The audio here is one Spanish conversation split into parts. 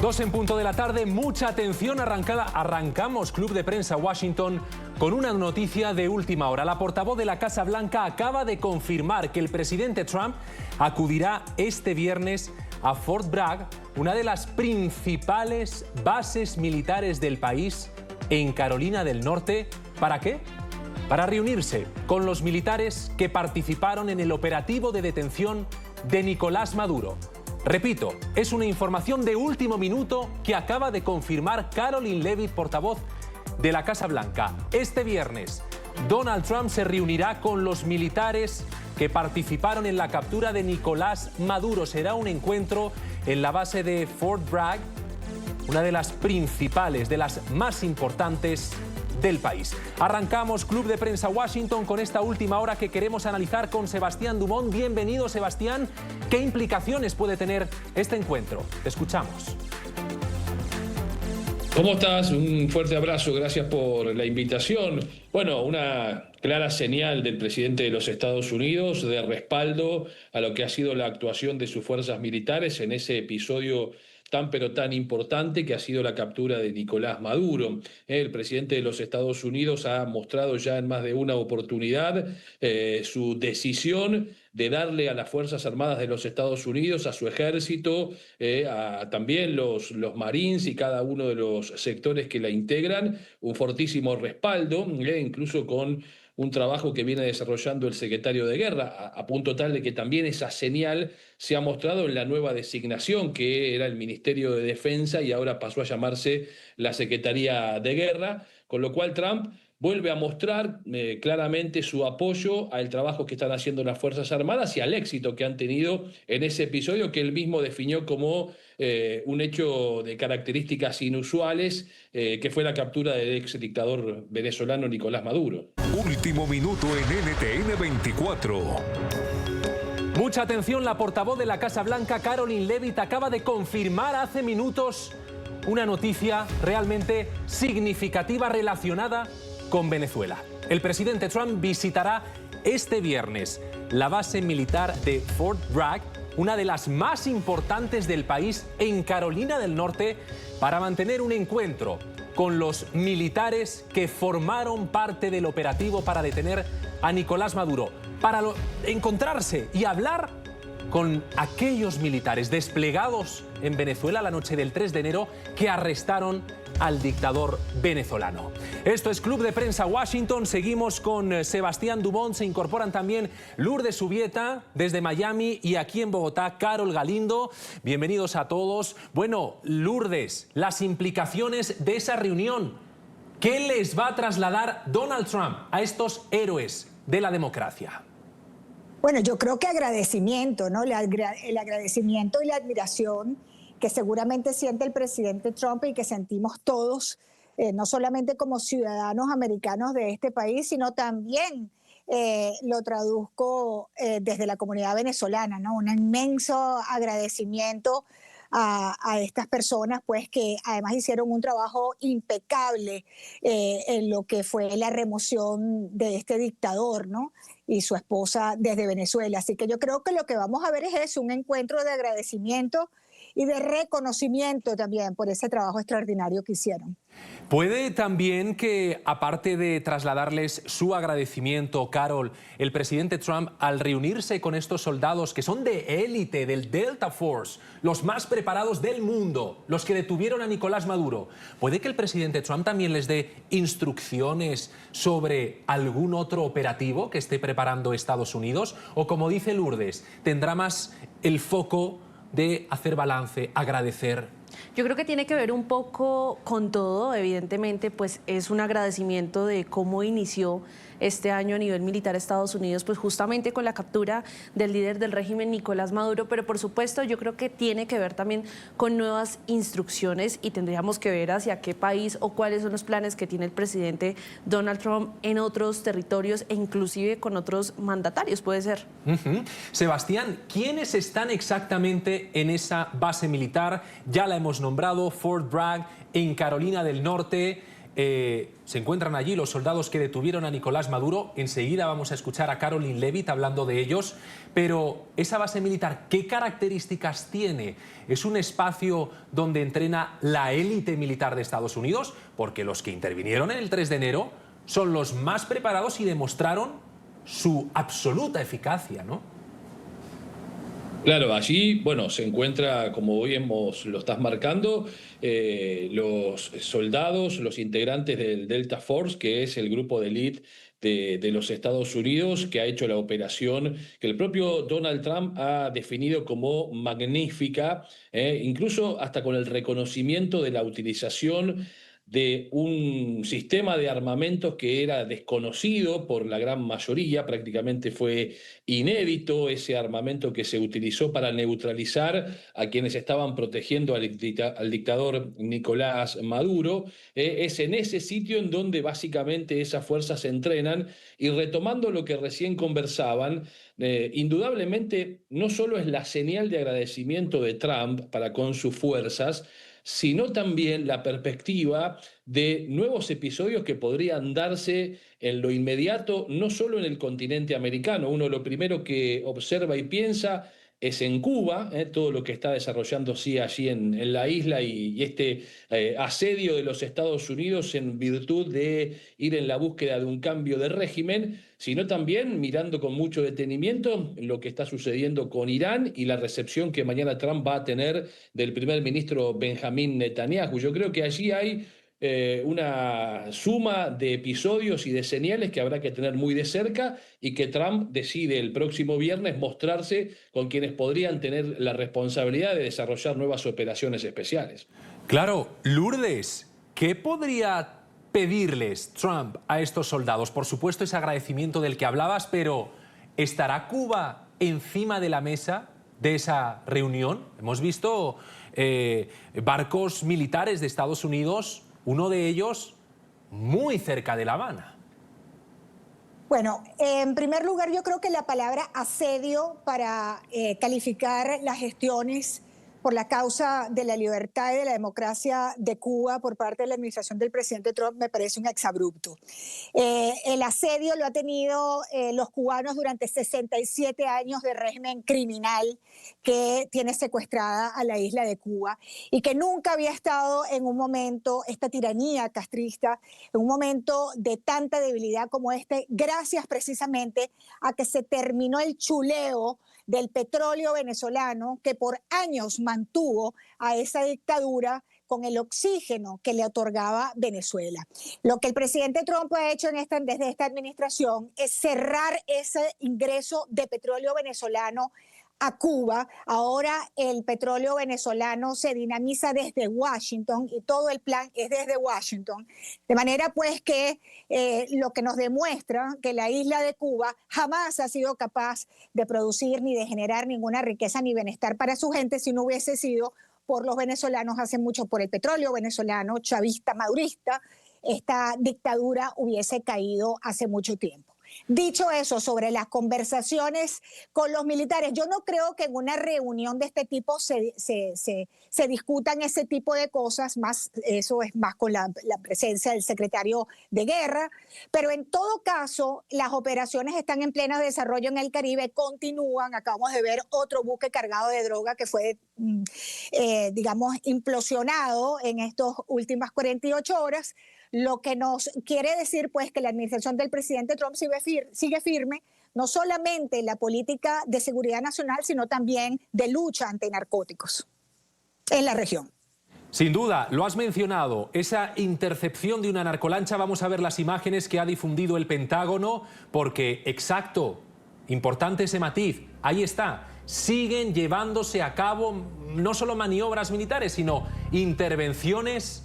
2 en punto de la tarde, mucha atención, arrancamos Club de Prensa Washington con una noticia de última hora. La portavoz de la Casa Blanca acaba de confirmar que el presidente Trump acudirá este viernes a Fort Bragg, una de las principales bases militares del país en Carolina del Norte. ¿Para qué? Para reunirse con los militares que participaron en el operativo de detención de Nicolás Maduro. Repito, es una información de último minuto que acaba de confirmar Karoline Leavitt, portavoz de la Casa Blanca. Este viernes, Donald Trump se reunirá con los militares que participaron en la captura de Nicolás Maduro. Será un encuentro en la base de Fort Bragg, una de las principales, de las más importantes del país. Arrancamos Club de Prensa Washington con esta última hora que queremos analizar con Sebastián Dumont. Bienvenido, Sebastián. ¿Qué implicaciones puede tener este encuentro? Te escuchamos. ¿Cómo estás? Un fuerte abrazo, gracias por la invitación. Bueno, una clara señal del presidente de los Estados Unidos de respaldo a lo que ha sido la actuación de sus fuerzas militares en ese episodio tan pero tan importante que ha sido la captura de Nicolás Maduro. El presidente de los Estados Unidos ha mostrado ya en más de una oportunidad su decisión de darle a las Fuerzas Armadas de los Estados Unidos, a su ejército, a también los Marines y cada uno de los sectores que la integran, un fortísimo respaldo, incluso con un trabajo que viene desarrollando el secretario de Guerra, a punto tal de que también esa señal se ha mostrado en la nueva designación, que era el Ministerio de Defensa y ahora pasó a llamarse la Secretaría de Guerra, con lo cual Trump vuelve a mostrar claramente su apoyo al trabajo que están haciendo las Fuerzas Armadas y al éxito que han tenido en ese episodio que él mismo definió como un hecho de características inusuales, que fue la captura del ex dictador venezolano Nicolás Maduro. Último minuto en NTN 24. Mucha atención, la portavoz de la Casa Blanca, Karoline Leavitt, acaba de confirmar hace minutos una noticia realmente significativa relacionada con Venezuela. El presidente Trump visitará este viernes la base militar de Fort Bragg, una de las más importantes del país en Carolina del Norte, para mantener un encuentro con los militares que formaron parte del operativo para detener a Nicolás Maduro, para encontrarse y hablar con aquellos militares desplegados en Venezuela la noche del 3 de enero que arrestaron al dictador venezolano. Esto es Club de Prensa Washington. Seguimos con Sebastián Dumont. Se incorporan también Lourdes Subieta desde Miami y aquí en Bogotá, Carol Galindo. Bienvenidos a todos. Bueno, Lourdes, las implicaciones de esa reunión. ¿Qué les va a trasladar Donald Trump a estos héroes de la democracia? Bueno, yo creo que agradecimiento, ¿no? El agradecimiento y la admiración que seguramente siente el presidente Trump y que sentimos todos, no solamente como ciudadanos americanos de este país, sino también lo traduzco desde la comunidad venezolana, ¿no? Un inmenso agradecimiento a estas personas, pues, que además hicieron un trabajo impecable en lo que fue la remoción de este dictador, ¿no? Y su esposa desde Venezuela. Así que yo creo que lo que vamos a ver es eso, un encuentro de agradecimiento y de reconocimiento también por ese trabajo extraordinario que hicieron. Puede también que, aparte de trasladarles su agradecimiento, Carol, el presidente Trump, al reunirse con estos soldados que son de élite, del Delta Force, los más preparados del mundo, los que detuvieron a Nicolás Maduro, ¿puede que el presidente Trump también les dé instrucciones sobre algún otro operativo que esté preparando Estados Unidos? O, como dice Lourdes, tendrá más el foco de hacer balance, agradecer? Yo creo que tiene que ver un poco con todo. Evidentemente, pues es un agradecimiento de cómo inició este año a nivel militar Estados Unidos, pues justamente con la captura del líder del régimen Nicolás Maduro, pero por supuesto yo creo que tiene que ver también con nuevas instrucciones y tendríamos que ver hacia qué país o cuáles son los planes que tiene el presidente Donald Trump en otros territorios e inclusive con otros mandatarios, puede ser. Sebastián, ¿quiénes están exactamente en esa base militar? Ya la hemos nombrado, Fort Bragg, en Carolina del Norte. se encuentran allí los soldados que detuvieron a Nicolás Maduro. Enseguida vamos a escuchar a Caroline Levitt hablando de ellos. Pero esa base militar, ¿qué características tiene? ¿Es un espacio donde entrena la élite militar de Estados Unidos? Porque los que intervinieron en el 3 de enero son los más preparados y demostraron su absoluta eficacia, ¿no? Claro, allí, bueno, se encuentra, como hoy lo estás marcando, los soldados, los integrantes del Delta Force, que es el grupo de élite de los Estados Unidos, que ha hecho la operación que el propio Donald Trump ha definido como magnífica, incluso hasta con el reconocimiento de la utilización de un sistema de armamentos que era desconocido por la gran mayoría, prácticamente fue inédito ese armamento que se utilizó para neutralizar a quienes estaban protegiendo al dictador Nicolás Maduro. Es en ese sitio en donde básicamente esas fuerzas se entrenan, y retomando lo que recién conversaban, indudablemente no solo es la señal de agradecimiento de Trump para con sus fuerzas, sino también la perspectiva de nuevos episodios que podrían darse en lo inmediato, no solo en el continente americano. Uno lo primero que observa y piensa es en Cuba, todo lo que está desarrollándose allí en la isla y este asedio de los Estados Unidos en virtud de ir en la búsqueda de un cambio de régimen, sino también mirando con mucho detenimiento lo que está sucediendo con Irán y la recepción que mañana Trump va a tener del primer ministro Benjamín Netanyahu. Yo creo que allí hay una suma de episodios y de señales que habrá que tener muy de cerca, y que Trump decide el próximo viernes mostrarse con quienes podrían tener la responsabilidad de desarrollar nuevas operaciones especiales. Claro, Lourdes, ¿qué podría pedirles Trump a estos soldados? Por supuesto, ese agradecimiento del que hablabas, pero ¿estará Cuba encima de la mesa de esa reunión? Hemos visto barcos militares de Estados Unidos, uno de ellos muy cerca de La Habana. Bueno, en primer lugar, yo creo que la palabra asedio para calificar las gestiones por la causa de la libertad y de la democracia de Cuba por parte de la administración del presidente Trump me parece un exabrupto. El asedio lo ha tenido los cubanos durante 67 años de régimen criminal que tiene secuestrada a la isla de Cuba, y que nunca había estado en un momento, esta tiranía castrista, en un momento de tanta debilidad como este, gracias precisamente a que se terminó el chuleo del petróleo venezolano que por años mantuvo a esa dictadura con el oxígeno que le otorgaba Venezuela. Lo que el presidente Trump ha hecho desde esta administración es cerrar ese ingreso de petróleo venezolano a Cuba. Ahora el petróleo venezolano se dinamiza desde Washington y todo el plan es desde Washington. De manera pues que lo que nos demuestra que la isla de Cuba jamás ha sido capaz de producir ni de generar ninguna riqueza ni bienestar para su gente si no hubiese sido por los venezolanos, hace mucho por el petróleo venezolano, chavista, madurista. Esta dictadura hubiese caído hace mucho tiempo. Dicho eso, sobre las conversaciones con los militares, yo no creo que en una reunión de este tipo se discutan ese tipo de cosas, más, eso es más con la presencia del secretario de Guerra, pero en todo caso las operaciones están en pleno desarrollo en el Caribe, continúan. Acabamos de ver otro buque cargado de droga que fue, digamos, implosionado en estas últimas 48 horas. Lo que nos quiere decir pues que la administración del presidente Trump sigue firme, no solamente en la política de seguridad nacional, sino también de lucha ante narcóticos en la región. Sin duda, lo has mencionado, esa intercepción de una narcolancha. Vamos a ver las imágenes que ha difundido el Pentágono, porque, exacto, importante ese matiz, ahí está. Siguen llevándose a cabo no solo maniobras militares, sino intervenciones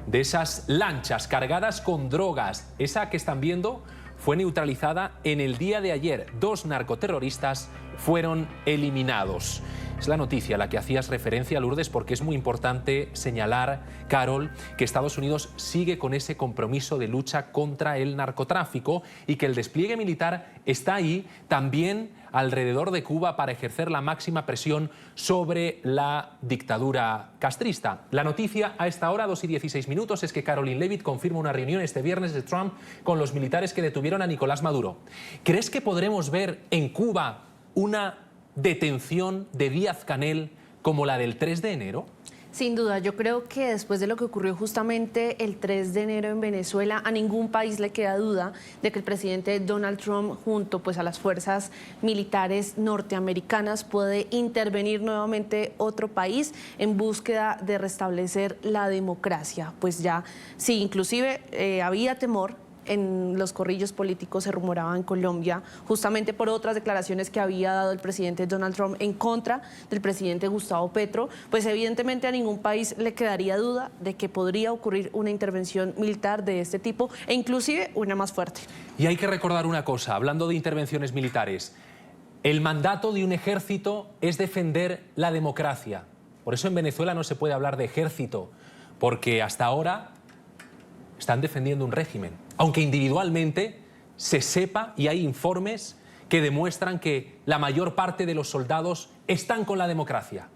de esas lanchas cargadas con drogas. Esa que están viendo fue neutralizada en el día de ayer. 2 narcoterroristas fueron eliminados. Es la noticia a la que hacías referencia, Lourdes, porque es muy importante señalar, Carol, que Estados Unidos sigue con ese compromiso de lucha contra el narcotráfico y que el despliegue militar está ahí también alrededor de Cuba para ejercer la máxima presión sobre la dictadura castrista. La noticia a esta hora, 2:16, es que Caroline Leavitt confirma una reunión este viernes de Trump con los militares que detuvieron a Nicolás Maduro. ¿Crees que podremos ver en Cuba una detención de Díaz-Canel como la del 3 de enero? Sin duda, yo creo que después de lo que ocurrió justamente el 3 de enero en Venezuela, a ningún país le queda duda de que el presidente Donald Trump, junto pues a las fuerzas militares norteamericanas, puede intervenir nuevamente otro país en búsqueda de restablecer la democracia. Pues ya, sí, inclusive había temor. En los corrillos políticos se rumoraba en Colombia, justamente por otras declaraciones que había dado el presidente Donald Trump en contra del presidente Gustavo Petro, pues evidentemente a ningún país le quedaría duda de que podría ocurrir una intervención militar de este tipo e inclusive una más fuerte. Y hay que recordar una cosa, hablando de intervenciones militares, el mandato de un ejército es defender la democracia. Por eso en Venezuela no se puede hablar de ejército, porque hasta ahora están defendiendo un régimen, aunque individualmente se sepa y hay informes que demuestran que la mayor parte de los soldados están con la democracia,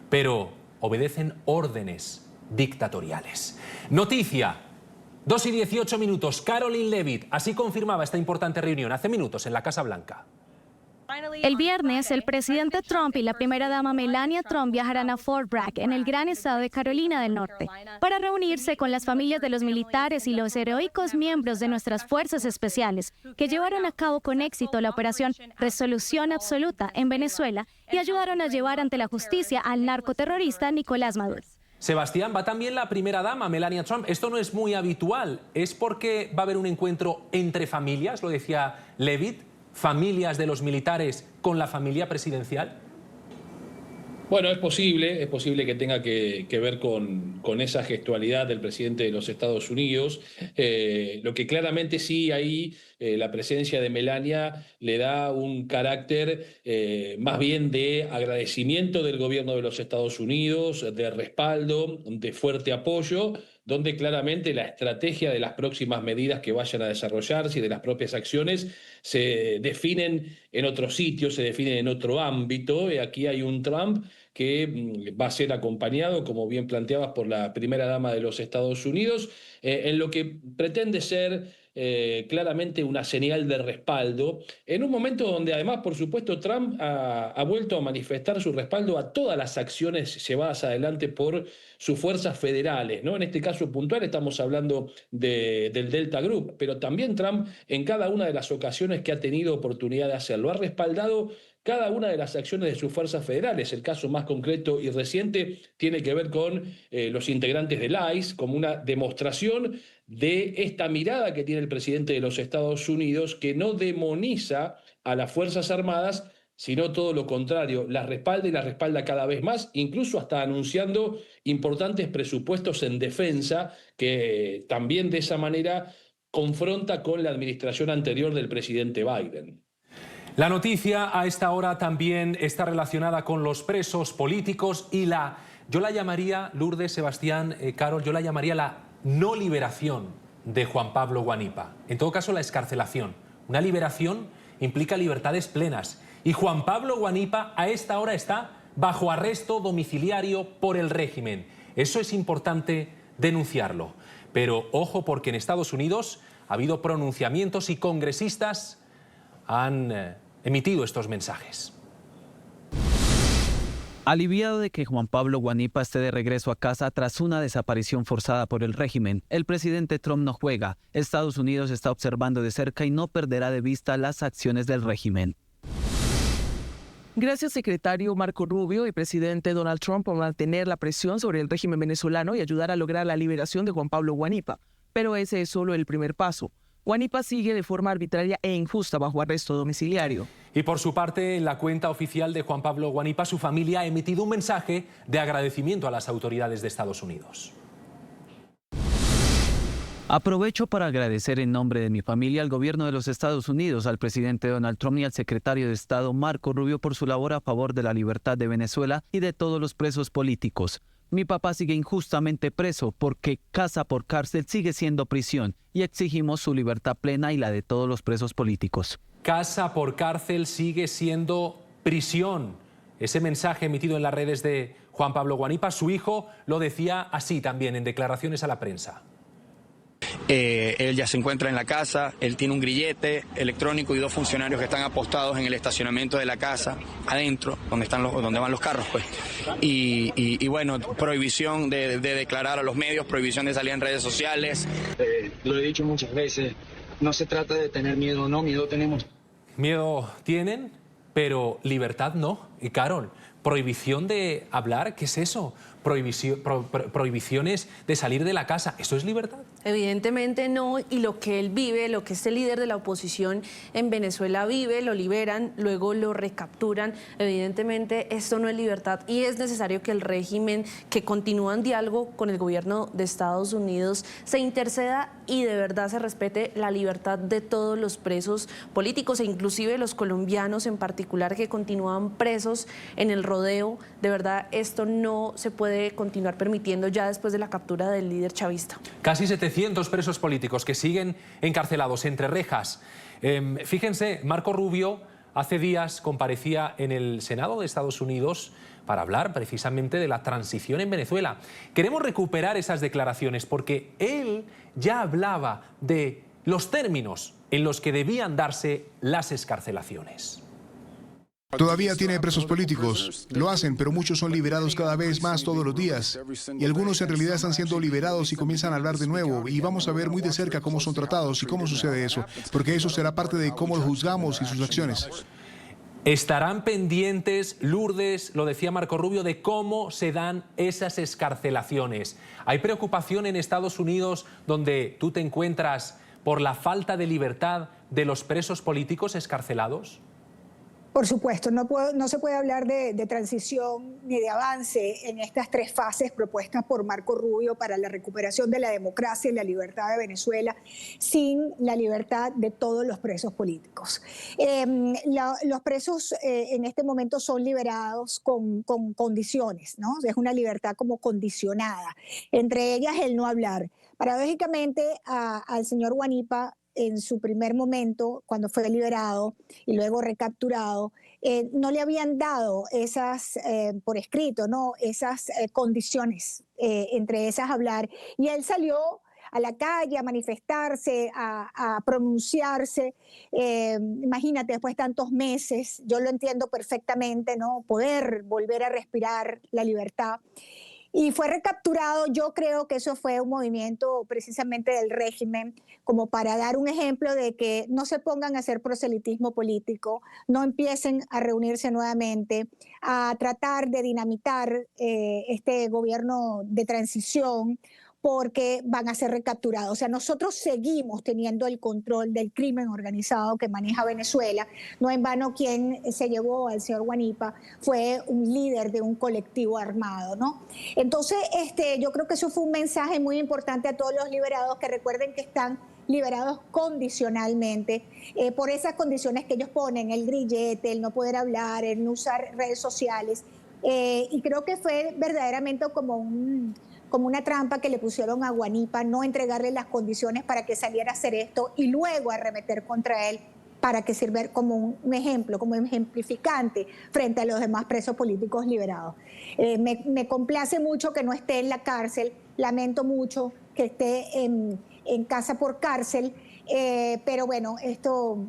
pero obedecen órdenes dictatoriales. Noticia, 2:18, Caroline Leavitt, así confirmaba esta importante reunión hace minutos en la Casa Blanca. El viernes, el presidente Trump y la primera dama Melania Trump viajarán a Fort Bragg, en el gran estado de Carolina del Norte, para reunirse con las familias de los militares y los heroicos miembros de nuestras fuerzas especiales que llevaron a cabo con éxito la operación Resolución Absoluta en Venezuela y ayudaron a llevar ante la justicia al narcoterrorista Nicolás Maduro. Sebastián, va también la primera dama, Melania Trump. Esto no es muy habitual. ¿Es porque va a haber un encuentro entre familias, lo decía Leavitt? ¿Familias de los militares con la familia presidencial? Bueno, es posible que tenga que ver con esa gestualidad del presidente de los Estados Unidos. Lo que claramente sí ahí la presencia de Melania le da un carácter más bien de agradecimiento del gobierno de los Estados Unidos, de respaldo, de fuerte apoyo, donde claramente la estrategia de las próximas medidas que vayan a desarrollarse y de las propias acciones se definen en otro sitio, se definen en otro ámbito. Aquí hay un Trump que va a ser acompañado, como bien planteabas, por la primera dama de los Estados Unidos, en lo que pretende ser claramente una señal de respaldo, en un momento donde además, por supuesto, Trump ha vuelto a manifestar su respaldo a todas las acciones llevadas adelante por sus fuerzas federales, ¿no? En este caso puntual estamos hablando del Delta Group, pero también Trump en cada una de las ocasiones que ha tenido oportunidad de hacerlo ha respaldado cada una de las acciones de sus fuerzas federales. El caso más concreto y reciente tiene que ver con los integrantes del ICE, como una demostración de esta mirada que tiene el presidente de los Estados Unidos, que no demoniza a las Fuerzas Armadas, sino todo lo contrario, las respalda y las respalda cada vez más, incluso hasta anunciando importantes presupuestos en defensa, que también de esa manera confronta con la administración anterior del presidente Biden. La noticia a esta hora también está relacionada con los presos políticos y yo la llamaría, Lourdes, Sebastián, Carol, yo la llamaría la no liberación de Juan Pablo Guanipa. En todo caso, la excarcelación. Una liberación implica libertades plenas. Y Juan Pablo Guanipa a esta hora está bajo arresto domiciliario por el régimen. Eso es importante denunciarlo. Pero ojo, porque en Estados Unidos ha habido pronunciamientos y congresistas han emitido estos mensajes. Aliviado de que Juan Pablo Guanipa esté de regreso a casa tras una desaparición forzada por el régimen, el presidente Trump no juega. Estados Unidos está observando de cerca y no perderá de vista las acciones del régimen. Gracias, secretario Marco Rubio y presidente Donald Trump, por mantener la presión sobre el régimen venezolano y ayudar a lograr la liberación de Juan Pablo Guanipa. Pero ese es solo el primer paso. Guanipa sigue de forma arbitraria e injusta bajo arresto domiciliario. Y por su parte, en la cuenta oficial de Juan Pablo Guanipa, su familia ha emitido un mensaje de agradecimiento a las autoridades de Estados Unidos. Aprovecho para agradecer en nombre de mi familia al gobierno de los Estados Unidos, al presidente Donald Trump y al secretario de Estado Marco Rubio por su labor a favor de la libertad de Venezuela y de todos los presos políticos. Mi papá sigue injustamente preso porque casa por cárcel sigue siendo prisión y exigimos su libertad plena y la de todos los presos políticos. Casa por cárcel sigue siendo prisión. Ese mensaje emitido en las redes de Juan Pablo Guanipa, su hijo, lo decía así también en declaraciones a la prensa. Él ya se encuentra en la casa, él tiene un grillete electrónico y 2 funcionarios que están apostados en el estacionamiento de la casa, adentro, donde van los carros, pues. Y bueno, prohibición de declarar a los medios, prohibición de salir en redes sociales. Lo he dicho muchas veces, no se trata de tener miedo, no, miedo tenemos. Miedo tienen, pero libertad no. Y Carol, prohibición de hablar, ¿qué es eso? Prohibiciones de salir de la casa, ¿eso es libertad? Evidentemente no, y lo que él vive, lo que este líder de la oposición en Venezuela vive, lo liberan, luego lo recapturan. Evidentemente esto no es libertad y es necesario que el régimen que continúa en diálogo con el gobierno de Estados Unidos se interceda y de verdad se respete la libertad de todos los presos políticos e inclusive los colombianos en particular que continúan presos en el rodeo. De verdad esto no se puede continuar permitiendo ya después de la captura del líder chavista. Casi 700 presos políticos que siguen encarcelados entre rejas. Fíjense, Marco Rubio hace días comparecía en el Senado de Estados Unidos para hablar precisamente de la transición en Venezuela. Queremos recuperar esas declaraciones porque él ya hablaba de los términos en los que debían darse las excarcelaciones. Todavía tiene presos políticos, lo hacen, pero muchos son liberados cada vez más todos los días. Y algunos en realidad están siendo liberados y comienzan a hablar de nuevo. Y vamos a ver muy de cerca cómo son tratados y cómo sucede eso, porque eso será parte de cómo los juzgamos y sus acciones. Estarán pendientes, Lourdes, lo decía Marco Rubio, de cómo se dan esas excarcelaciones. ¿Hay preocupación en Estados Unidos donde tú te encuentras por la falta de libertad de los presos políticos excarcelados? Por supuesto, no se puede hablar de transición ni de avance en estas 3 fases propuestas por Marco Rubio para la recuperación de la democracia y la libertad de Venezuela sin la libertad de todos los presos políticos. Los presos en este momento son liberados con condiciones, ¿no? Es una libertad como condicionada, entre ellas el no hablar. Paradójicamente al señor Guanipa, en su primer momento, cuando fue liberado y luego recapturado, no le habían dado esas, por escrito, ¿no? Esas condiciones, entre esas hablar. Y él salió a la calle a manifestarse, a pronunciarse. Imagínate, después de tantos meses, yo lo entiendo perfectamente, ¿no? Poder volver a respirar la libertad. Y fue recapturado. Yo creo que eso fue un movimiento precisamente del régimen, como para dar un ejemplo de que no se pongan a hacer proselitismo político, no empiecen a reunirse nuevamente, a tratar de dinamitar este gobierno de transición, porque van a ser recapturados. O sea, nosotros seguimos teniendo el control del crimen organizado que maneja Venezuela. No en vano quien se llevó al señor Guanipa fue un líder de un colectivo armado, ¿no? Entonces, yo creo que eso fue un mensaje muy importante a todos los liberados, que recuerden que están liberados condicionalmente, por esas condiciones que ellos ponen, el grillete, el no poder hablar, el no usar redes sociales. Y creo que fue verdaderamente como una trampa que le pusieron a Guanipa, no entregarle las condiciones para que saliera a hacer esto y luego arremeter contra él para que sirva como un ejemplo, como ejemplificante frente a los demás presos políticos liberados. Me complace mucho que no esté en la cárcel, lamento mucho que esté en casa por cárcel, pero bueno, esto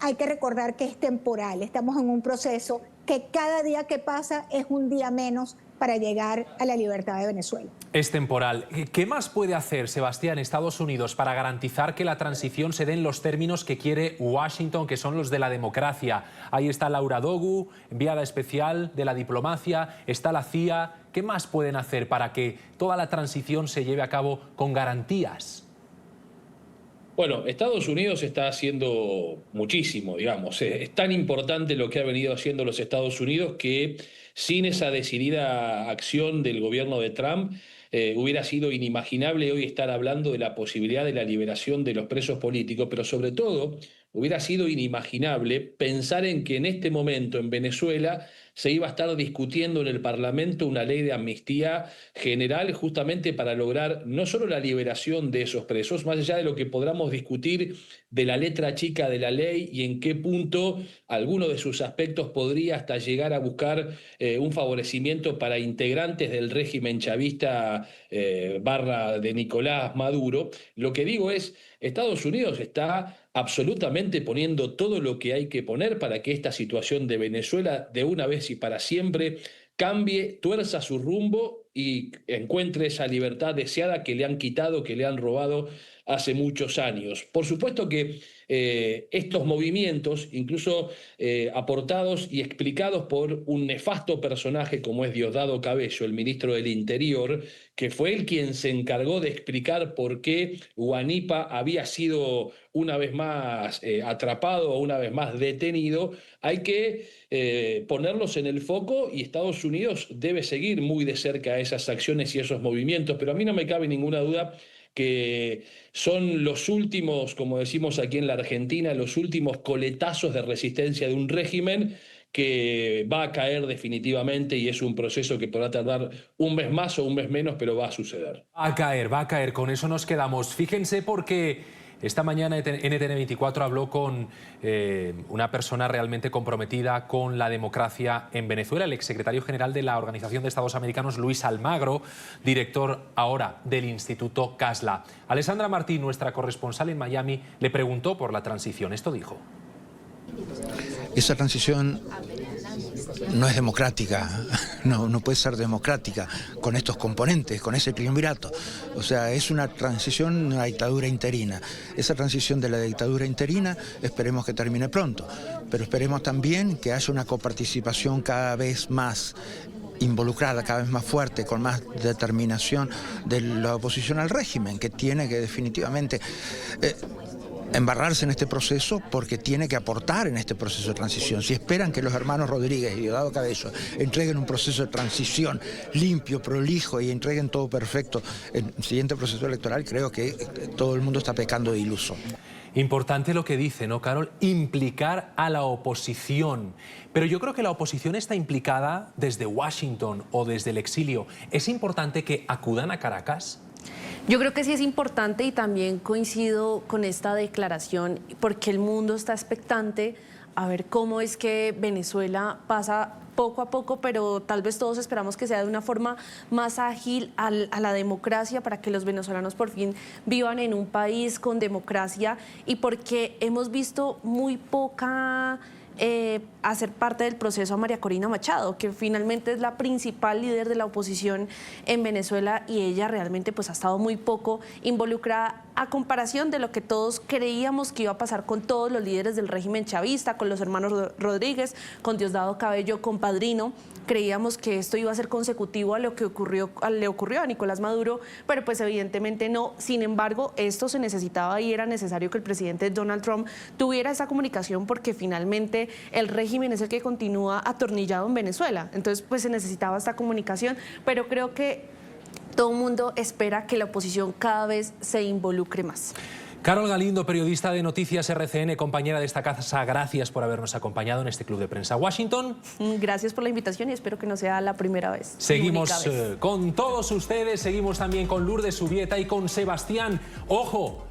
hay que recordar que es temporal, estamos en un proceso que cada día que pasa es un día menos para llegar a la libertad de Venezuela. Es temporal. ¿Qué más puede hacer, Sebastián, Estados Unidos para garantizar que la transición se dé en los términos que quiere Washington, que son los de la democracia? Ahí está Laura Dogu, enviada especial de la diplomacia, está la CIA. ¿Qué más pueden hacer para que toda la transición se lleve a cabo con garantías? Bueno, Estados Unidos está haciendo muchísimo, digamos. Es tan importante lo que ha venido haciendo los Estados Unidos que sin esa decidida acción del gobierno de Trump hubiera sido inimaginable hoy estar hablando de la posibilidad de la liberación de los presos políticos, pero sobre todo hubiera sido inimaginable pensar en que en este momento en Venezuela se iba a estar discutiendo en el Parlamento una ley de amnistía general justamente para lograr no solo la liberación de esos presos, más allá de lo que podamos discutir de la letra chica de la ley y en qué punto alguno de sus aspectos podría hasta llegar a buscar un favorecimiento para integrantes del régimen chavista barra de Nicolás Maduro. Lo que digo es, Estados Unidos está absolutamente poniendo todo lo que hay que poner para que esta situación de Venezuela de una vez y para siempre cambie, tuerza su rumbo y encuentre esa libertad deseada que le han quitado, que le han robado hace muchos años. Por supuesto que estos movimientos, incluso aportados y explicados por un nefasto personaje como es Diosdado Cabello, el ministro del Interior, que fue él quien se encargó de explicar por qué Guanipa había sido una vez más atrapado o una vez más detenido, hay que ponerlos en el foco y Estados Unidos debe seguir muy de cerca esas acciones y esos movimientos, pero a mí no me cabe ninguna duda que son los últimos, como decimos aquí en la Argentina, los últimos coletazos de resistencia de un régimen que va a caer definitivamente y es un proceso que podrá tardar un mes más o un mes menos, pero va a suceder. Va a caer, con eso nos quedamos. Fíjense porque esta mañana NTN24 habló con una persona realmente comprometida con la democracia en Venezuela, el exsecretario general de la Organización de Estados Americanos, Luis Almagro, director ahora del Instituto Casla. Alessandra Martín, nuestra corresponsal en Miami, le preguntó por la transición. Esto dijo. Esa transición no es democrática, no puede ser democrática con estos componentes, con ese triunvirato. O sea, es una transición, una dictadura interina. Esa transición de la dictadura interina esperemos que termine pronto, pero esperemos también que haya una coparticipación cada vez más involucrada, cada vez más fuerte, con más determinación de la oposición al régimen, que tiene que definitivamente embarrarse en este proceso porque tiene que aportar en este proceso de transición. Si esperan que los hermanos Rodríguez y Diosdado Cabello entreguen un proceso de transición limpio, prolijo y entreguen todo perfecto en el siguiente proceso electoral, creo que todo el mundo está pecando de iluso. Importante lo que dice, ¿no, Carol? Implicar a la oposición. Pero yo creo que la oposición está implicada desde Washington o desde el exilio. ¿Es importante que acudan a Caracas? Yo creo que sí es importante y también coincido con esta declaración porque el mundo está expectante a ver cómo es que Venezuela pasa poco a poco, pero tal vez todos esperamos que sea de una forma más ágil a la democracia para que los venezolanos por fin vivan en un país con democracia y porque hemos visto muy poca hacer parte del proceso a María Corina Machado, que finalmente es la principal líder de la oposición en Venezuela y ella realmente pues ha estado muy poco involucrada a comparación de lo que todos creíamos que iba a pasar con todos los líderes del régimen chavista, con los hermanos Rodríguez, con Diosdado Cabello, con Padrino. Creíamos que esto iba a ser consecutivo a lo que le ocurrió a Nicolás Maduro, pero pues evidentemente no. Sin embargo, esto se necesitaba y era necesario que el presidente Donald Trump tuviera esa comunicación porque finalmente el régimen es el que continúa atornillado en Venezuela. Entonces, pues se necesitaba esta comunicación, pero creo que todo el mundo espera que la oposición cada vez se involucre más. Carol Galindo, periodista de Noticias RCN, compañera de esta casa, gracias por habernos acompañado en este Club de Prensa Washington. Gracias por la invitación y espero que no sea la primera vez. Seguimos con todos ustedes, seguimos también con Lourdes Subieta y con Sebastián. ¡Ojo!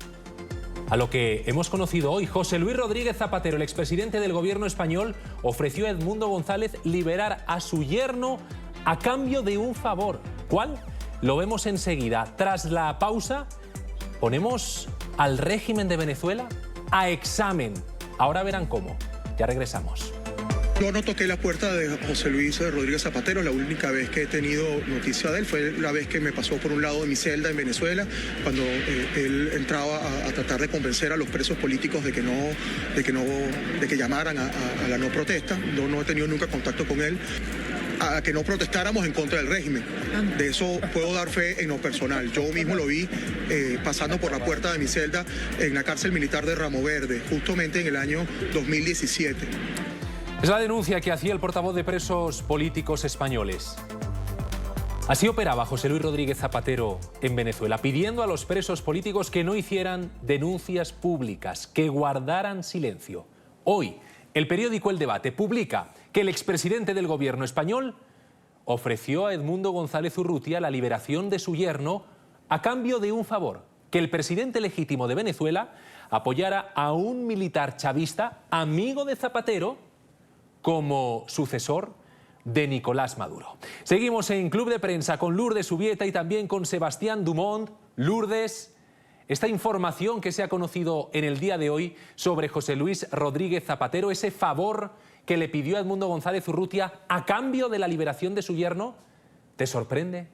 A lo que hemos conocido hoy, José Luis Rodríguez Zapatero, el expresidente del gobierno español, ofreció a Edmundo González liberar a su yerno a cambio de un favor. ¿Cuál? Lo vemos enseguida. Tras la pausa, ponemos al régimen de Venezuela a examen. Ahora verán cómo. Ya regresamos. Yo no toqué la puerta de José Luis Rodríguez Zapatero. La única vez que he tenido noticia de él fue la vez que me pasó por un lado de mi celda en Venezuela, cuando él entraba a tratar de convencer a los presos políticos de que llamaran a la no protesta. No he tenido nunca contacto con él. a que no protestáramos en contra del régimen. De eso puedo dar fe en lo personal. Yo mismo lo vi pasando por la puerta de mi celda en la cárcel militar de Ramo Verde, justamente en el año 2017. Es la denuncia que hacía el portavoz de presos políticos españoles. Así operaba José Luis Rodríguez Zapatero en Venezuela, pidiendo a los presos políticos que no hicieran denuncias públicas, que guardaran silencio. Hoy, el periódico El Debate publica que el expresidente del gobierno español ofreció a Edmundo González Urrutia la liberación de su yerno a cambio de un favor, que el presidente legítimo de Venezuela apoyara a un militar chavista, amigo de Zapatero, como sucesor de Nicolás Maduro. Seguimos en Club de Prensa con Lourdes Subieta y también con Sebastián Dumont. Lourdes, esta información que se ha conocido en el día de hoy sobre José Luis Rodríguez Zapatero, ese favor que le pidió a Edmundo González Urrutia a cambio de la liberación de su yerno, ¿te sorprende?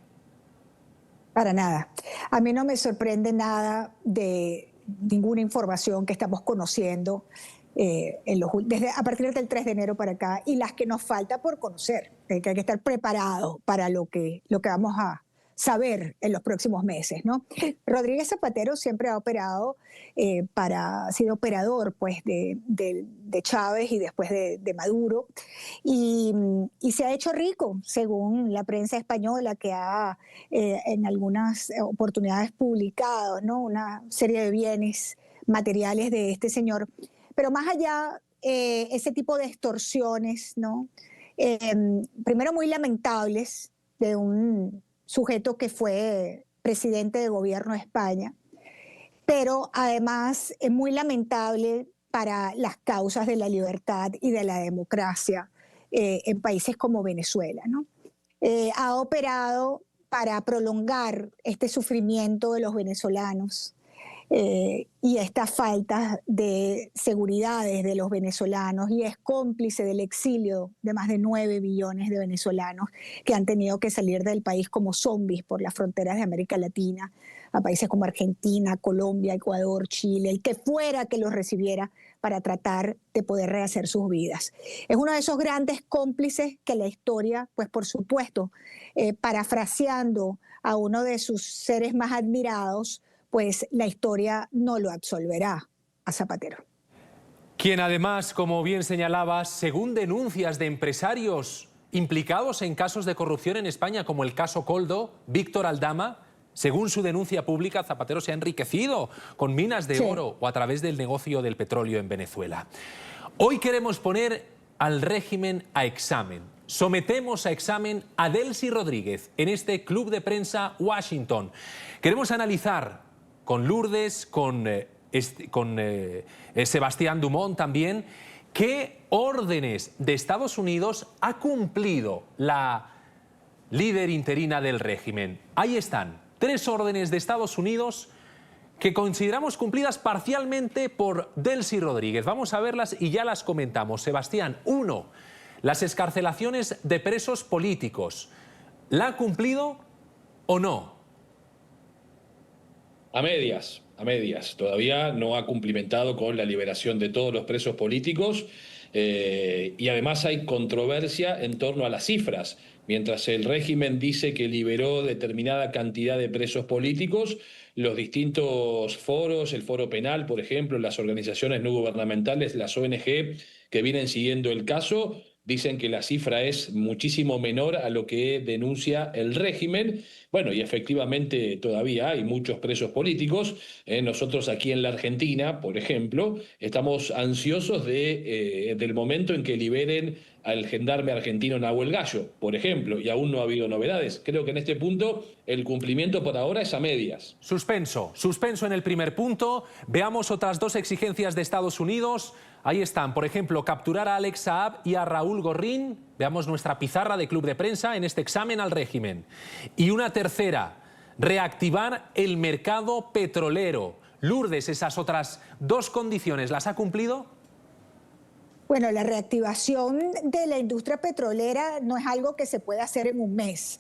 Para nada. A mí no me sorprende nada de ninguna información que estamos conociendo desde a partir del 3 de enero para acá, y las que nos falta por conocer, que hay que estar preparados para lo que vamos a saber en los próximos meses, ¿no? Rodríguez Zapatero siempre ha operado, ha sido operador pues, de Chávez y después de Maduro, y se ha hecho rico, según la prensa española, que ha en algunas oportunidades publicado, ¿no?, una serie de bienes materiales de este señor. Pero más allá, ese tipo de extorsiones, ¿no? Primero muy lamentables, de un sujeto que fue presidente de gobierno de España, pero además es muy lamentable para las causas de la libertad y de la democracia en países como Venezuela, ¿no? Ha operado para prolongar este sufrimiento de los venezolanos, y estas faltas de seguridad de los venezolanos, y es cómplice del exilio de más de 9 millones de venezolanos que han tenido que salir del país como zombies por las fronteras de América Latina, a países como Argentina, Colombia, Ecuador, Chile, el que fuera que los recibiera para tratar de poder rehacer sus vidas. Es uno de esos grandes cómplices que la historia, pues por supuesto, parafraseando a uno de sus seres más admirados, pues la historia no lo absolverá a Zapatero. Quien además, como bien señalabas, según denuncias de empresarios implicados en casos de corrupción en España, como el caso Coldo, Víctor Aldama, según su denuncia pública, Zapatero se ha enriquecido con minas de oro o a través del negocio del petróleo en Venezuela. Hoy queremos poner al régimen a examen. Sometemos a examen a Delcy Rodríguez en este Club de Prensa Washington. Queremos analizar con Lourdes, con Sebastián Dumont también, qué órdenes de Estados Unidos ha cumplido la líder interina del régimen. Ahí están, 3 órdenes de Estados Unidos que consideramos cumplidas parcialmente por Delcy Rodríguez. Vamos a verlas y ya las comentamos. Sebastián, 1, las excarcelaciones de presos políticos. ¿La ha cumplido o no? A medias. Todavía no ha cumplimentado con la liberación de todos los presos políticos, y además hay controversia en torno a las cifras. Mientras el régimen dice que liberó determinada cantidad de presos políticos, los distintos foros, el Foro Penal, por ejemplo, las organizaciones no gubernamentales, las ONG que vienen siguiendo el caso, dicen que la cifra es muchísimo menor a lo que denuncia el régimen. Bueno, y efectivamente todavía hay muchos presos políticos. Nosotros aquí en la Argentina, por ejemplo, estamos ansiosos del momento en que liberen al gendarme argentino Nahuel Gallo, por ejemplo, y aún no ha habido novedades. Creo que en este punto el cumplimiento por ahora es a medias. Suspenso en el primer punto. Veamos otras 2 exigencias de Estados Unidos. Ahí están, por ejemplo, capturar a Alex Saab y a Raúl Gorrín. Veamos nuestra pizarra de Club de Prensa en este examen al régimen. Y una tercera, reactivar el mercado petrolero. Lourdes, esas otras 2 condiciones, ¿las ha cumplido? Bueno, la reactivación de la industria petrolera no es algo que se puede hacer en un mes.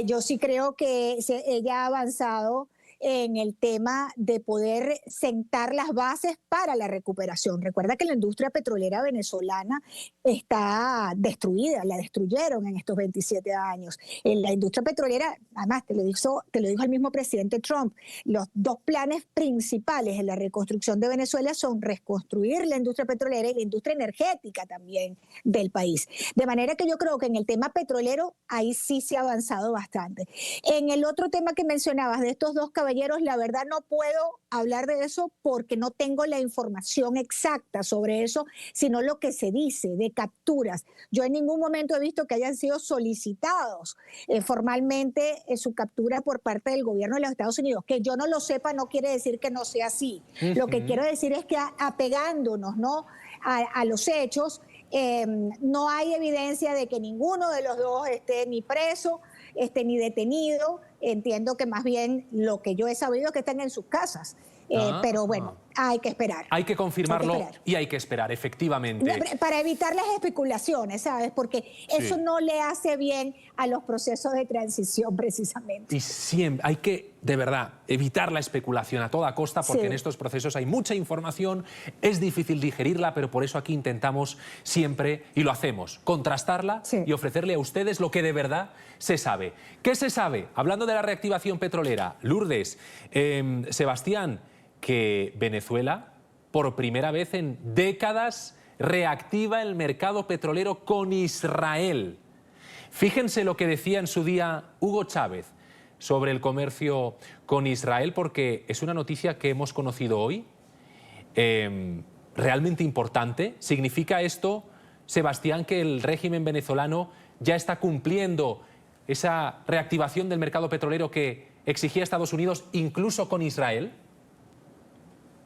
Yo sí creo que ella ha avanzado en el tema de poder sentar las bases para la recuperación. Recuerda que la industria petrolera venezolana está destruida, la destruyeron en estos 27 años. En la industria petrolera, además te lo dijo el mismo presidente Trump, los dos planes principales en la reconstrucción de Venezuela son reconstruir la industria petrolera y la industria energética también del país. De manera que yo creo que en el tema petrolero ahí sí se ha avanzado bastante. En el otro tema que mencionabas de estos dos caballeros, la verdad no puedo hablar de eso porque no tengo la información exacta sobre eso, sino lo que se dice de capturas. Yo en ningún momento he visto que hayan sido solicitados formalmente su captura por parte del gobierno de los Estados Unidos. Que yo no lo sepa no quiere decir que no sea así. Lo que quiero decir es que apegándonos, ¿no?, a los hechos, no hay evidencia de que ninguno de los dos esté ni preso, ni detenido. Entiendo que más bien lo que yo he sabido es que están en sus casas. Pero bueno, hay que esperar. Hay que confirmarlo y hay que esperar, efectivamente. Para evitar las especulaciones, ¿sabes? Porque eso no le hace bien a los procesos de transición, precisamente. Y siempre hay que, de verdad, evitar la especulación a toda costa, porque en estos procesos hay mucha información, es difícil digerirla, pero por eso aquí intentamos siempre, y lo hacemos, contrastarla y ofrecerle a ustedes lo que de verdad se sabe. ¿Qué se sabe? Hablando de la reactivación petrolera, Lourdes, Sebastián, que Venezuela, por primera vez en décadas, reactiva el mercado petrolero con Israel. Fíjense lo que decía en su día Hugo Chávez sobre el comercio con Israel, porque es una noticia que hemos conocido hoy, realmente importante. ¿Significa esto, Sebastián, que el régimen venezolano ya está cumpliendo esa reactivación del mercado petrolero que exigía Estados Unidos, incluso con Israel?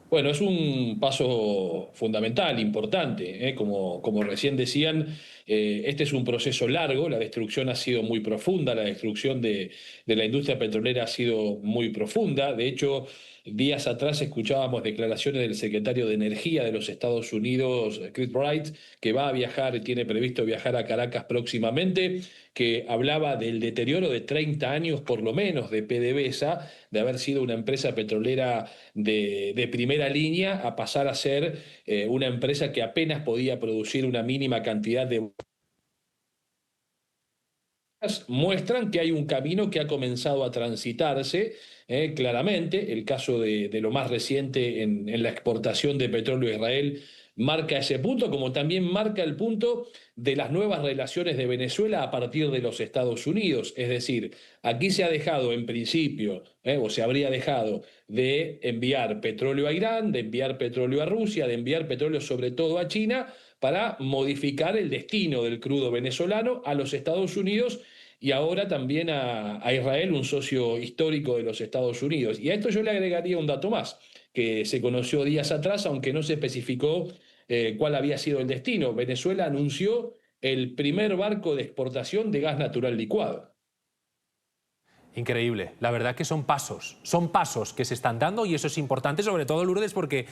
Bueno, es un paso fundamental, importante, como recién decían, este es un proceso largo, la destrucción ha sido muy profunda, la destrucción de la industria petrolera ha sido muy profunda. De hecho, días atrás escuchábamos declaraciones del secretario de Energía de los Estados Unidos, Chris Wright, que va a viajar y tiene previsto viajar a Caracas próximamente, que hablaba del deterioro de 30 años por lo menos de PDVSA, de haber sido una empresa petrolera de primera línea a pasar a ser una empresa que apenas podía producir una mínima cantidad de... Muestran que hay un camino que ha comenzado a transitarse claramente. El caso de lo más reciente en la exportación de petróleo a Israel marca ese punto, como también marca el punto de las nuevas relaciones de Venezuela a partir de los Estados Unidos. Es decir, aquí se ha dejado en principio, o se habría dejado de enviar petróleo a Irán, de enviar petróleo a Rusia, de enviar petróleo sobre todo a China, para modificar el destino del crudo venezolano a los Estados Unidos y ahora también a Israel, un socio histórico de los Estados Unidos. Y a esto yo le agregaría un dato más, que se conoció días atrás, aunque no se especificó cuál había sido el destino. Venezuela anunció el primer barco de exportación de gas natural licuado. Increíble. La verdad que son pasos que se están dando y eso es importante, sobre todo, Lourdes, porque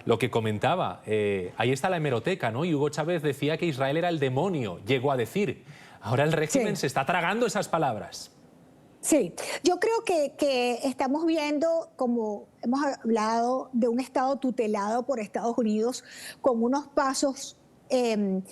lo que comentaba, ahí está la hemeroteca, ¿no? Y Hugo Chávez decía que Israel era el demonio, llegó a decir. Ahora el régimen se está tragando esas palabras. Sí, yo creo que estamos viendo, como hemos hablado, de un Estado tutelado por Estados Unidos con unos pasos en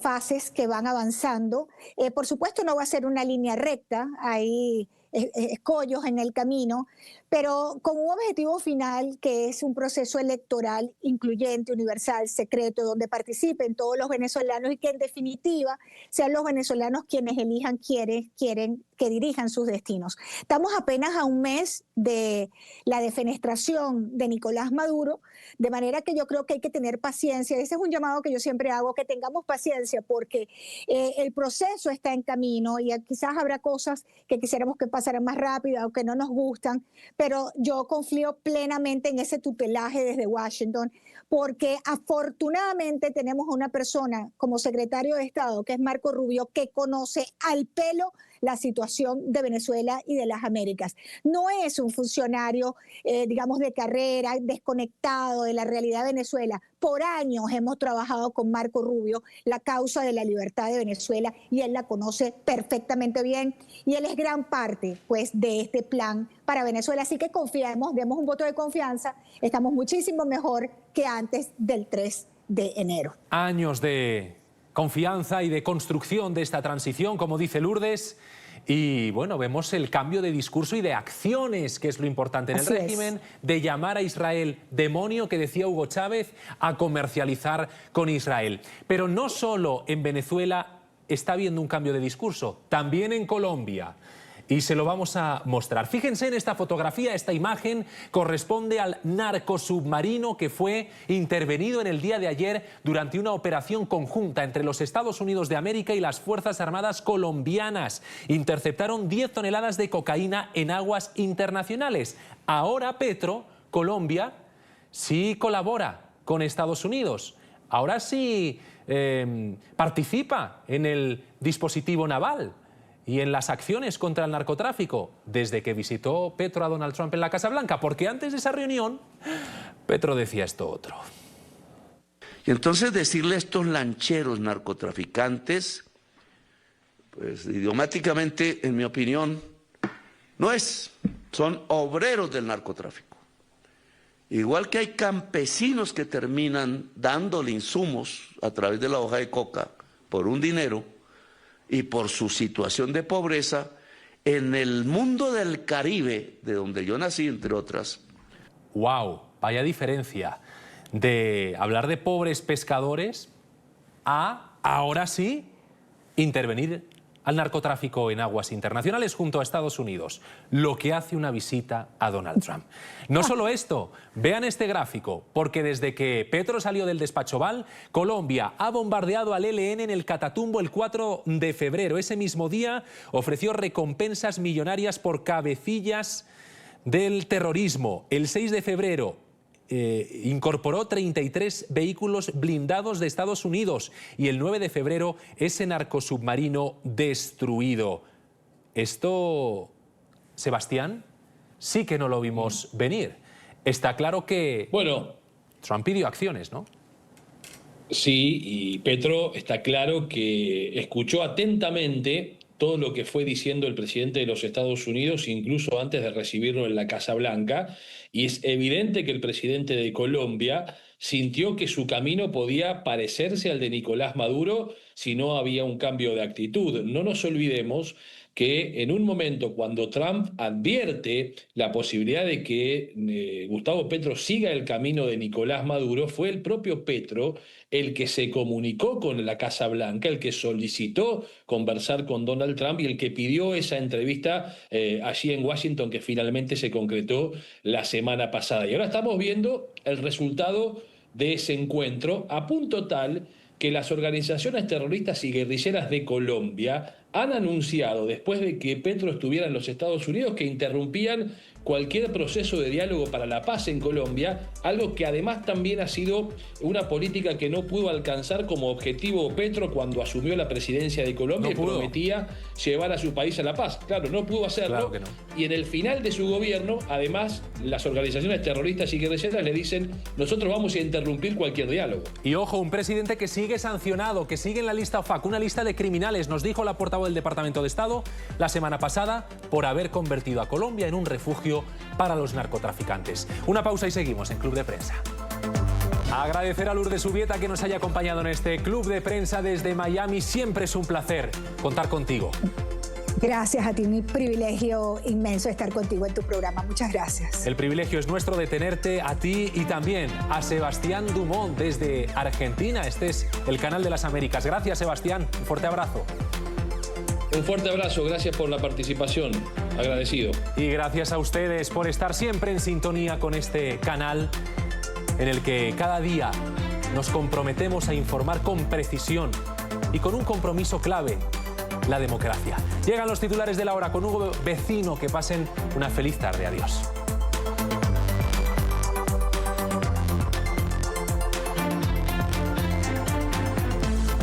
fases que van avanzando. Por supuesto no va a ser una línea recta, hay escollos en el camino, pero con un objetivo final que es un proceso electoral incluyente, universal, secreto, donde participen todos los venezolanos y que en definitiva sean los venezolanos quienes elijan, quieren que dirijan sus destinos. Estamos apenas a un mes de la defenestración de Nicolás Maduro, de manera que yo creo que hay que tener paciencia. Ese es un llamado que yo siempre hago, que tengamos paciencia, porque el proceso está en camino y quizás habrá cosas que quisiéramos que pasaran más rápido o que no nos gustan, pero yo confío plenamente en ese tutelaje desde Washington, porque afortunadamente tenemos una persona como secretario de Estado, que es Marco Rubio, que conoce al pelo la situación de Venezuela y de las Américas. No es un funcionario, digamos, de carrera, desconectado de la realidad de Venezuela. Por años hemos trabajado con Marco Rubio la causa de la libertad de Venezuela y él la conoce perfectamente bien y él es gran parte, pues, de este plan para Venezuela. Así que confiemos, demos un voto de confianza. Estamos muchísimo mejor que antes del 3 de enero. Años de confianza y de construcción de esta transición, como dice Lourdes, y bueno, vemos el cambio de discurso y de acciones, que es lo importante en el régimen, de llamar a Israel demonio, que decía Hugo Chávez, a comercializar con Israel. Pero no solo en Venezuela está habiendo un cambio de discurso, también en Colombia. Y se lo vamos a mostrar. Fíjense en esta fotografía, esta imagen corresponde al narcosubmarino que fue intervenido en el día de ayer durante una operación conjunta entre los Estados Unidos de América y las Fuerzas Armadas colombianas. Interceptaron 10 toneladas de cocaína en aguas internacionales. Ahora Petro, Colombia, sí colabora con Estados Unidos. Ahora sí participa en el dispositivo naval y en las acciones contra el narcotráfico desde que visitó Petro a Donald Trump en la Casa Blanca, porque antes de esa reunión Petro decía esto otro. Y entonces decirle a estos lancheros narcotraficantes, pues idiomáticamente, en mi opinión, no es, son obreros del narcotráfico. Igual que hay campesinos que terminan dándole insumos a través de la hoja de coca por un dinero, y por su situación de pobreza, en el mundo del Caribe, de donde yo nací, entre otras. ¡Wow! Vaya diferencia de hablar de pobres pescadores a, ahora sí, intervenir al narcotráfico en aguas internacionales junto a Estados Unidos, lo que hace una visita a Donald Trump. No solo esto, vean este gráfico, porque desde que Petro salió del despacho Oval, Colombia ha bombardeado al ELN en el Catatumbo el 4 de febrero. Ese mismo día ofreció recompensas millonarias por cabecillas del terrorismo. El 6 de febrero incorporó 33 vehículos blindados de Estados Unidos y el 9 de febrero ese narcosubmarino destruido. Esto, Sebastián, sí que no lo vimos venir. Está claro que Trump pidió acciones, ¿no? Sí, y Petro está claro que escuchó atentamente todo lo que fue diciendo el presidente de los Estados Unidos, incluso antes de recibirlo en la Casa Blanca, y es evidente que el presidente de Colombia sintió que su camino podía parecerse al de Nicolás Maduro si no había un cambio de actitud. No nos olvidemos que en un momento cuando Trump advierte la posibilidad de que Gustavo Petro siga el camino de Nicolás Maduro, fue el propio Petro el que se comunicó con la Casa Blanca, el que solicitó conversar con Donald Trump y el que pidió esa entrevista allí en Washington, que finalmente se concretó la semana pasada. Y ahora estamos viendo el resultado de ese encuentro, a punto tal que las organizaciones terroristas y guerrilleras de Colombia han anunciado, después de que Petro estuviera en los Estados Unidos, que interrumpían cualquier proceso de diálogo para la paz en Colombia, algo que además también ha sido una política que no pudo alcanzar como objetivo Petro cuando asumió la presidencia de Colombia y prometía llevar a su país a la paz. Claro, no pudo hacerlo. Claro que no. Y en el final de su gobierno, además, las organizaciones terroristas y guerrilleras le dicen: nosotros vamos a interrumpir cualquier diálogo. Y ojo, un presidente que sigue sancionado, que sigue en la lista OFAC, una lista de criminales, nos dijo la portavoz del Departamento de Estado la semana pasada, por haber convertido a Colombia en un refugio para los narcotraficantes. Una pausa y seguimos en Club de Prensa. Agradecer a Lourdes Subieta que nos haya acompañado en este Club de Prensa desde Miami. Siempre es un placer contar contigo. Gracias a ti, mi privilegio inmenso estar contigo en tu programa. Muchas gracias. El privilegio es nuestro de tenerte a ti y también a Sebastián Dumont desde Argentina. Este es el Canal de las Américas. Gracias, Sebastián. Un fuerte abrazo. Un fuerte abrazo, gracias por la participación, agradecido. Y gracias a ustedes por estar siempre en sintonía con este canal en el que cada día nos comprometemos a informar con precisión y con un compromiso clave: la democracia. Llegan los titulares de la hora con Hugo Vecino. Que pasen una feliz tarde. Adiós.